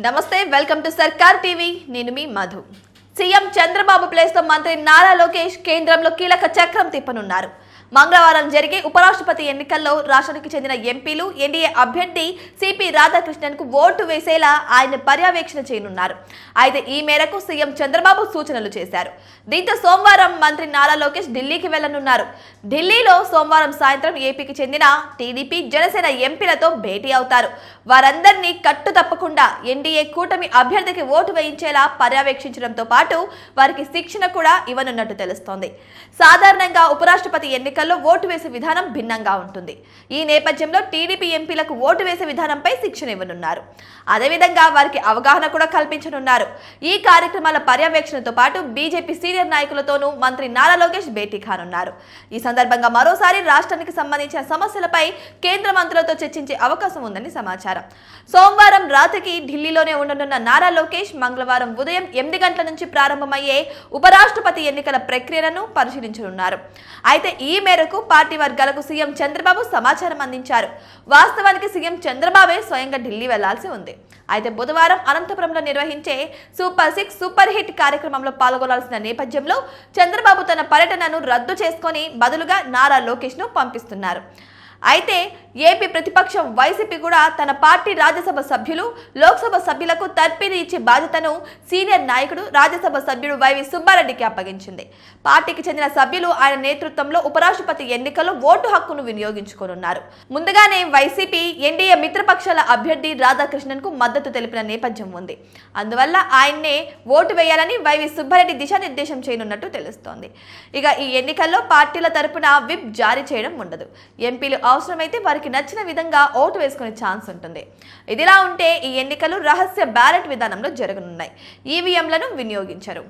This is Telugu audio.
నమస్తే, వెల్కమ్ టు సర్కార్ టీవీ. నేను మీ మధు. సీఎం చంద్రబాబు ప్లేస్ తో మంత్రి నారా లోకేష్ కేంద్రంలో కీలక చక్రం తిప్పనున్నారు. మంగళవారం జరిగే ఉపరాష్ట్రపతి ఎన్నికల్లో రాష్ట్రానికి చెందిన ఎంపీలు ఎన్డీఏ అభ్యర్థి సిపి రాధాకృష్ణన్ కు ఓటు వేసేలా ఆయన పర్యవేక్షణ చేయనున్నారు. అయితే ఈ మేరకు సీఎం చంద్రబాబు సూచనలు చేశారు. దీంతో సోమవారం మంత్రి నారా లోకేష్ ఢిల్లీకి వెళ్లనున్నారు. ఢిల్లీలో సోమవారం సాయంత్రం ఏపీకి చెందిన టీడీపీ, జనసేన ఎంపీలతో భేటీ అవుతారు. వారందరినీ కట్టు తప్పకుండా ఎన్డీఏ కూటమి అభ్యర్థికి ఓటు వేయించేలా పర్యవేక్షించడంతో పాటు వారికి శిక్షణ కూడా ఇవ్వనున్నట్టు తెలుస్తోంది. సాధారణంగా ఉపరాష్ట్రపతి ఎన్నికల్లో ఓటు వేసే విధానం భిన్నంగా ఉంటుంది. ఈ నేపథ్యంలో టీడీపీ ఎంపీలకు ఓటు వేసే విధానంపై శిక్షణ ఇవ్వనున్నారు. అదేవిధంగా వారికి అవగాహన కూడా కల్పించనున్నారు. ఈ కార్యక్రమాల పర్యవేక్షణతో పాటు బీజేపీ సీనియర్ నాయకులతోనూ మంత్రి నారా లోకేష్ భేటీ కానున్నారు. ఈ సందర్భంగా మరోసారి రాష్ట్రానికి సంబంధించిన సమస్యలపై కేంద్ర మంత్రులతో చర్చించే అవకాశం ఉందని సమాచారం. సోమవారం రాత్రికి ఢిల్లీలోనే ఉండనున్న నారా లోకేష్ మంగళవారం ఉదయం 8 గంటల నుంచి ప్రారంభమయ్యే ఉపరాష్ట్రపతి ఎన్నికల ప్రక్రియను పరిశీలించనున్నారు. అయితే ఈ మేరకు పార్టీ వర్గాలకు సీఎం చంద్రబాబు సమాచారం అందించారు. వాస్తవానికి సీఎం చంద్రబాబే స్వయంగా ఢిల్లీ వెళ్లాల్సి ఉంది. అయితే బుధవారం అనంతపురంలో నిర్వహించే సూపర్ 6 సూపర్ హిట్ కార్యక్రమంలో పాల్గొనాల్సిన నేపథ్యంలో చంద్రబాబు తన పర్యటనను రద్దు చేసుకొని బదులుగా నారా లోకేష్ ను పంపిస్తున్నారు. అయితే ఏపీ ప్రతిపక్షం వైసీపీ కూడా తన పార్టీ రాజ్యసభ సభ్యులు, లోక్సభ సభ్యులకు తర్పీదు ఇచ్చే బాధ్యతను సీనియర్ నాయకుడు రాజ్యసభ సభ్యుడు వైవి సుబ్బారెడ్డికి అప్పగించింది. పార్టీకి చెందిన సభ్యులు ఆయన నేతృత్వంలో ఉపరాష్ట్రపతి ఎన్నికల్లో ఓటు హక్కును వినియోగించుకోనున్నారు. ముందుగానే వైసీపీ ఎన్డీఏ మిత్రపక్షాల అభ్యర్థి రాధాకృష్ణన్ కు మద్దతు తెలిపిన నేపథ్యం ఉంది. అందువల్ల ఆయన్నే ఓటు వేయాలని వైవి సుబ్బారెడ్డి దిశానిర్దేశం చేయనున్నట్టు తెలుస్తోంది. ఇక ఈ ఎన్నికల్లో పార్టీల తరపున విప్ జారీ చేయడం ఉండదు. ఎంపీలు అవసరమైతే వారికి నచ్చిన విధంగా ఓటు వేసుకునే ఛాన్స్ ఉంటుంది. ఇదిలా ఉంటే ఈ ఎన్నికలు రహస్య బ్యాలెట్ విధానంలో జరగనున్నాయి. ఈవీఎంలను వినియోగించరు.